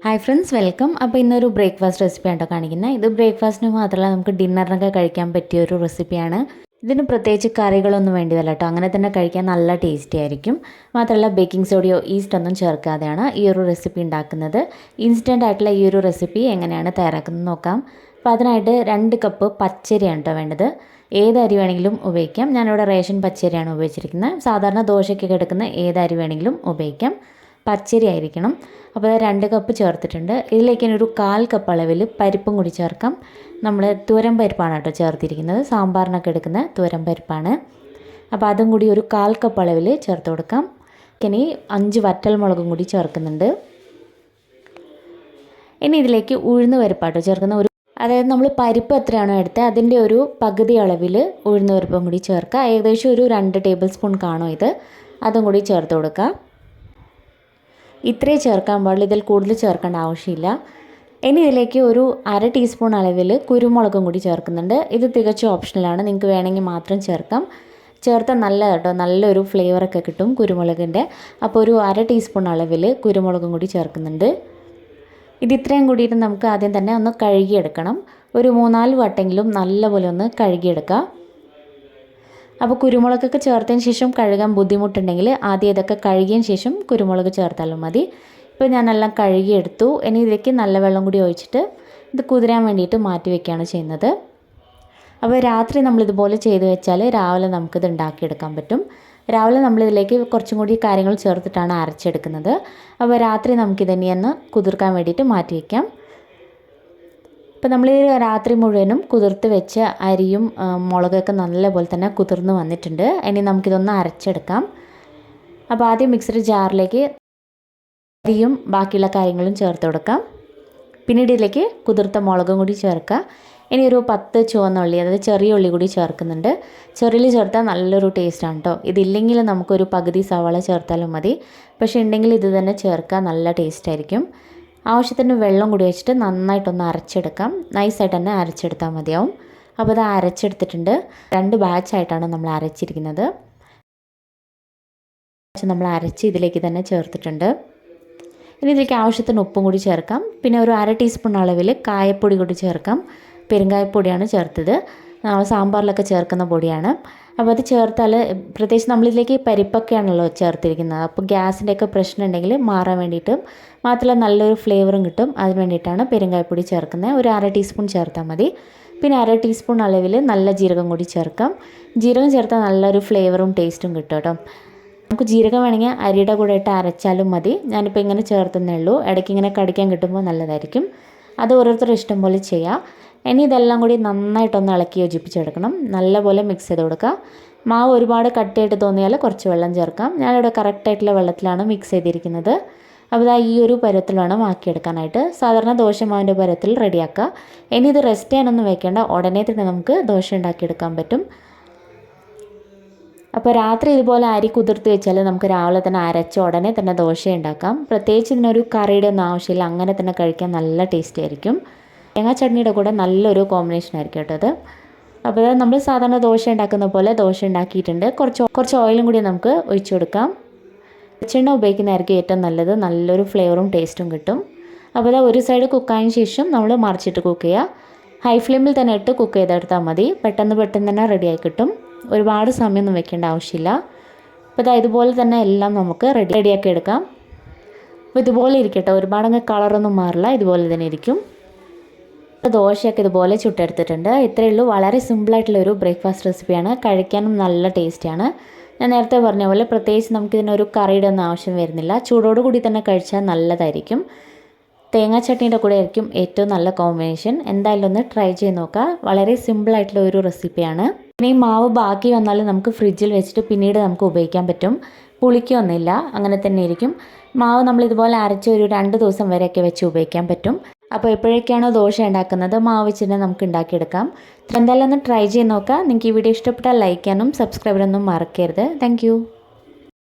Hi friends, welcome. അപ്പോൾ ഇന്നൊരു breakfast റെസിപ്പിയാണ് കാണിക്കുന്നത്. ഇത് ബ്രേക്ക്ഫാസ്റ്റിന് മാത്രമല്ല, നമുക്ക് ഡിന്നറിനൊക്കെ കഴിക്കാൻ പറ്റിയ ഒരു റെസിപ്പിയാണ്. ഇതിന് പ്രത്യേകിച്ച് കറികളൊന്നും വേണ്ടിയതല്ല കേട്ടോ, അങ്ങനെ തന്നെ കഴിക്കാൻ നല്ല ടേസ്റ്റി ആയിരിക്കും. മാത്രമല്ല ബേക്കിംഗ് സോഡയോ ഈസ്റ്റൊന്നും ചേർക്കാതെയാണ് ഈ ഒരു റെസിപ്പി ഉണ്ടാക്കുന്നത്. ഇൻസ്റ്റൻ്റ് ആയിട്ടുള്ള ഈ ഒരു റെസിപ്പി എങ്ങനെയാണ് തയ്യാറാക്കുന്നത് നോക്കാം. അപ്പോൾ അതിനായിട്ട് 2 കപ്പ് പച്ചരിയാണ് കേട്ടോ വേണ്ടത്. ഏത് അരി വേണമെങ്കിലും ഉപയോഗിക്കാം. ഞാനിവിടെ റേഷൻ പച്ചരിയാണ് ഉപയോഗിച്ചിരിക്കുന്നത്. സാധാരണ ദോശയ്ക്കൊക്കെ എടുക്കുന്ന ഏത് അരി വേണമെങ്കിലും ഉപയോഗിക്കാം. പച്ചരി ആയിരിക്കണം. അപ്പോൾ 2 കപ്പ് ചേർത്തിട്ടുണ്ട്. ഇതിലേക്ക് ഒരു 1/4 കപ്പ് അളവിൽ പരിപ്പും കൂടി ചേർക്കാം. നമ്മൾ തുവരം പരിപ്പാണ് കേട്ടോ ചേർത്തിരിക്കുന്നത്. സാമ്പാറിനൊക്കെ എടുക്കുന്ന തുവരം പരിപ്പാണ്. അപ്പോൾ അതും കൂടി ഒരു 1/4 കപ്പ് അളവിൽ ചേർത്ത് കൊടുക്കാം. ഇനി 5 വറ്റൽമുളകും കൂടി ചേർക്കുന്നുണ്ട്. ഇനി ഇതിലേക്ക് ഉഴുന്ന് പരിപ്പാട്ടോ ചേർക്കുന്ന അതായത് നമ്മൾ പരിപ്പ് എത്രയാണോ എടുത്തത് അതിൻ്റെ ഒരു പകുതി അളവിൽ ഉഴുന്ന് പരിപ്പും കൂടി ചേർക്കുക. ഏകദേശം ഒരു 2 ടേബിൾ സ്പൂൺ കാണും ഇത്. അതും കൂടി ചേർത്ത് കൊടുക്കുക. ഇത്രേ ചേർക്കാൻ പാടുള്ളൂ, ഇതിൽ കൂടുതൽ ചേർക്കേണ്ട ആവശ്യമില്ല. ഇനി ഇതിലേക്ക് ഒരു 1/2 ടീസ്പൂൺ അളവിൽ കുരുമുളകും കൂടി ചേർക്കുന്നുണ്ട്. ഇത് തികച്ചും ഓപ്ഷണലാണ്, നിങ്ങൾക്ക് വേണമെങ്കിൽ മാത്രം ചേർക്കാം. ചേർത്താൽ നല്ല കേട്ടോ, നല്ലൊരു ഫ്ലേവറൊക്കെ കിട്ടും കുരുമുളകിൻ്റെ. അപ്പോൾ ഒരു 1/2 ടീസ്പൂൺ അളവിൽ കുരുമുളകും കൂടി ചേർക്കുന്നുണ്ട്. ഇത് ഇത്രയും കൂടിയിട്ട് നമുക്ക് ആദ്യം തന്നെ ഒന്ന് കഴുകിയെടുക്കണം. ഒരു 3-4 വട്ടെങ്കിലും നല്ലപോലെ ഒന്ന് കഴുകിയെടുക്കുക. അപ്പോൾ കുരുമുളകൊക്കെ ചേർത്തതിന് ശേഷം കഴുകാൻ ബുദ്ധിമുട്ടുണ്ടെങ്കിൽ ആദ്യം ഇതൊക്കെ കഴുകിയതിന് ശേഷം കുരുമുളക് ചേർത്താലും മതി. ഇപ്പോൾ ഞാനെല്ലാം കഴുകിയെടുത്തു. ഇനി ഇതിലേക്ക് നല്ല വെള്ളം കൂടി ഒഴിച്ചിട്ട് ഇത് കുതിരാൻ വേണ്ടിയിട്ട് മാറ്റി വയ്ക്കുകയാണ് ചെയ്യുന്നത്. അപ്പോൾ രാത്രി നമ്മളിതുപോലെ ചെയ്ത് വെച്ചാൽ രാവിലെ നമുക്കിത് ഉണ്ടാക്കിയെടുക്കാൻ പറ്റും. രാവിലെ നമ്മളിതിലേക്ക് കുറച്ചും കൂടി കാര്യങ്ങൾ ചേർത്തിട്ടാണ് അരച്ചെടുക്കുന്നത്. അപ്പോൾ രാത്രി നമുക്കിതന്നെയൊന്ന് കുതിർക്കാൻ വേണ്ടിയിട്ട് മാറ്റി വയ്ക്കാം. ഇപ്പോൾ നമ്മൾ രാത്രി മുഴുവനും കുതിർത്ത് വെച്ച അരിയും മുളകൊക്കെ നല്ലപോലെ തന്നെ കുതിർന്ന് വന്നിട്ടുണ്ട്. ഇനി നമുക്കിതൊന്ന് അരച്ചെടുക്കാം. അപ്പോൾ ആദ്യം മിക്സറി ജാറിലേക്ക് അരിയും ബാക്കിയുള്ള കാര്യങ്ങളും ചേർത്ത് കൊടുക്കാം. പിന്നീട് ഇതിലേക്ക് കുതിർത്ത മുളകും കൂടി ചേർക്കുക. ഇനി ഒരു 10 ചുവന്ന ഉള്ളി, അതായത് ചെറിയ ഉള്ളി കൂടി ചേർക്കുന്നുണ്ട്. ചെറിയ ഉള്ളി ചേർത്താൽ നല്ലൊരു ടേസ്റ്റാണ് കേട്ടോ. ഇതില്ലെങ്കിൽ നമുക്കൊരു പകുതി സവാള ചേർത്താലും മതി. പക്ഷേ ഉണ്ടെങ്കിൽ ഇത് തന്നെ ചേർക്കുക, നല്ല ടേസ്റ്റായിരിക്കും. ആവശ്യത്തിന് വെള്ളം കൂടി വെച്ചിട്ട് നന്നായിട്ടൊന്ന് അരച്ചെടുക്കാം. നൈസായിട്ട് തന്നെ അരച്ചെടുത്താൽ മതിയാവും. അപ്പോൾ ഇത് അരച്ചെടുത്തിട്ടുണ്ട്. 2 ബാച്ചായിട്ടാണ് നമ്മൾ അരച്ചിരിക്കുന്നത്. നമ്മൾ അരച്ച് ഇതിലേക്ക് തന്നെ ചേർത്തിട്ടുണ്ട്. ഇനി ഇതിലേക്ക് ആവശ്യത്തിന് ഉപ്പും കൂടി ചേർക്കാം. പിന്നെ ഒരു 1/2 ടീസ്പൂൺ അളവിൽ കായപ്പൊടി കൂടി ചേർക്കാം. പെരുങ്കായപ്പൊടിയാണ് ചേർത്തത്. സാമ്പാറിലൊക്കെ ചേർക്കുന്ന പൊടിയാണ്. അപ്പോൾ അത് ചേർത്താൽ പ്രത്യേകിച്ച് നമ്മളിതിലേക്ക് പരിപ്പൊക്കെയാണല്ലോ ചേർത്തിരിക്കുന്നത്. അപ്പോൾ ഗ്യാസിൻ്റെയൊക്കെ പ്രശ്നം ഉണ്ടെങ്കിൽ മാറാൻ വേണ്ടിയിട്ടും മാത്രമല്ല നല്ലൊരു ഫ്ലേവറും കിട്ടും. അതിന് വേണ്ടിയിട്ടാണ് പെരുങ്കായപ്പൊടി ചേർക്കുന്നത്. ഒരു 1/2 ടീസ്പൂൺ ചേർത്താൽ മതി. പിന്നെ 1/2 ടീസ്പൂൺ അളവിൽ നല്ല ജീരകം കൂടി ചേർക്കാം. ജീരകം ചേർത്താൽ നല്ലൊരു ഫ്ലേവറും ടേസ്റ്റും കിട്ടും കേട്ടോ. നമുക്ക് ജീരകം വേണമെങ്കിൽ അരിയുടെ കൂടെ ഇട്ട് അരച്ചാലും മതി. ഞാനിപ്പോൾ ഇങ്ങനെ ചേർത്തുന്നേ ഉള്ളൂ. ഇടയ്ക്ക് ഇങ്ങനെ കടിക്കാൻ കിട്ടുമ്പോൾ നല്ലതായിരിക്കും. അത് ഓരോരുത്തരുടെ ഇഷ്ടം പോലെ ചെയ്യാം. ഇനി ഇതെല്ലാം കൂടി നന്നായിട്ടൊന്ന് ഇളക്കി യോജിപ്പിച്ചെടുക്കണം. നല്ലപോലെ മിക്സ് ചെയ്ത് കൊടുക്കുക. മാവ് ഒരുപാട് കട്ടിയായിട്ട് തോന്നിയാൽ കുറച്ച് വെള്ളം ചേർക്കാം. ഞാനിവിടെ കറക്റ്റായിട്ടുള്ള വെള്ളത്തിലാണ് മിക്സ് ചെയ്തിരിക്കുന്നത്. അപ്പോൾ ഇതാ ഈ ഒരു പരുവത്തിൽ വേണം ആക്കിയെടുക്കാനായിട്ട്. സാധാരണ ദോശമാവിൻ്റെ പരുവത്തിൽ റെഡിയാക്കുക. ഇനി ഇത് റെസ്റ്റ് ചെയ്യാനൊന്നും വെക്കേണ്ട, ഉടനെ തന്നെ നമുക്ക് ദോശ ഉണ്ടാക്കിയെടുക്കാൻ പറ്റും. അപ്പോൾ രാത്രി ഇതുപോലെ അരി കുതിർത്ത് വെച്ചാൽ നമുക്ക് രാവിലെ തന്നെ അരച്ച് ഉടനെ തന്നെ ദോശ ഉണ്ടാക്കാം. പ്രത്യേകിച്ച് ഇതിനൊരു കറിയുടെ ഒന്നും ആവശ്യമില്ല, അങ്ങനെ തന്നെ കഴിക്കാൻ നല്ല ടേസ്റ്റി ആയിരിക്കും. തേങ്ങാ ചട്നിയുടെ കൂടെ നല്ലൊരു കോമ്പിനേഷൻ ആയിരിക്കും കേട്ടോ അത്. അപ്പോൾ നമ്മൾ സാധാരണ ദോശ ഉണ്ടാക്കുന്ന പോലെ ദോശ ഉണ്ടാക്കിയിട്ടുണ്ട്. കുറച്ച് ഓയിലും കൂടി നമുക്ക് ഒഴിച്ചു കൊടുക്കാം. വെളിച്ചെണ്ണ ഉപയോഗിക്കുന്നതായിരിക്കും ഏറ്റവും നല്ലത്. നല്ലൊരു ഫ്ലേവറും ടേസ്റ്റും കിട്ടും. അപ്പോൾ ഒരു സൈഡ് കുക്കായതിന് ശേഷം നമ്മൾ മറിച്ചിട്ട് കുക്ക് ചെയ്യുക. ഹൈ ഫ്ലെയിമിൽ തന്നെ ഇട്ട് കുക്ക് ചെയ്തെടുത്താൽ മതി. പെട്ടെന്ന് തന്നെ റെഡിയായി കിട്ടും. ഒരുപാട് സമയമൊന്നും വെക്കേണ്ട ആവശ്യമില്ല. അപ്പോൾ ഇതുപോലെ തന്നെ എല്ലാം നമുക്ക് റെഡിയാക്കി എടുക്കാം. അപ്പോൾ ഇതുപോലെ ഇരിക്കട്ടെ, ഒരുപാടങ്ങ് കളറൊന്നും മാറില്ല, ഇതുപോലെ തന്നെ ഇരിക്കും. ദോശയൊക്കെ ഇതുപോലെ ചുട്ടെടുത്തിട്ടുണ്ട്. ഇത്രയേ ഉള്ളൂ. വളരെ സിമ്പിളായിട്ടുള്ളൊരു ബ്രേക്ക്ഫാസ്റ്റ് റെസിപ്പിയാണ്. കഴിക്കാനും നല്ല ടേസ്റ്റിയാണ്. ഞാൻ നേരത്തെ പറഞ്ഞ പോലെ പ്രത്യേകിച്ച് നമുക്കിതിനൊരു കറിയുടെ ഒന്നും ആവശ്യം വരുന്നില്ല. ചൂടോട് കൂടി തന്നെ കഴിച്ചാൽ നല്ലതായിരിക്കും. തേങ്ങാ ചട്നിയുടെ കൂടെ ആയിരിക്കും ഏറ്റവും നല്ല കോമ്പിനേഷൻ. എന്തായാലും ഒന്ന് ട്രൈ ചെയ്ത് നോക്കുക. വളരെ സിമ്പിളായിട്ടുള്ള ഒരു റെസിപ്പിയാണ്. പിന്നെ ഈ മാവ് ബാക്കി വന്നാൽ നമുക്ക് ഫ്രിഡ്ജിൽ വെച്ചിട്ട് പിന്നീട് നമുക്ക് ഉപയോഗിക്കാൻ പറ്റും. പുളിക്കൊന്നുമില്ല, അങ്ങനെ തന്നെ ഇരിക്കും. മാവ് നമ്മളിതുപോലെ അരച്ച് ഒരു 2 ദിവസം വരെയൊക്കെ വെച്ച് ഉപയോഗിക്കാൻ പറ്റും. അപ്പോൾ എപ്പോഴൊക്കെയാണോ ദോശ ഉണ്ടാക്കുന്നത് മാവ് വെച്ചിട്ട് നമുക്ക് ഉണ്ടാക്കിയെടുക്കാം. എന്തായാലും ഒന്ന് ട്രൈ ചെയ്ത് നോക്കുക. നിങ്ങൾക്ക് ഈ വീഡിയോ ഇഷ്ടപ്പെട്ടാൽ ലൈക്ക് ചെയ്യാനും സബ്സ്ക്രൈബ് ചെയ്യാനൊന്നും മറക്കരുത്. താങ്ക്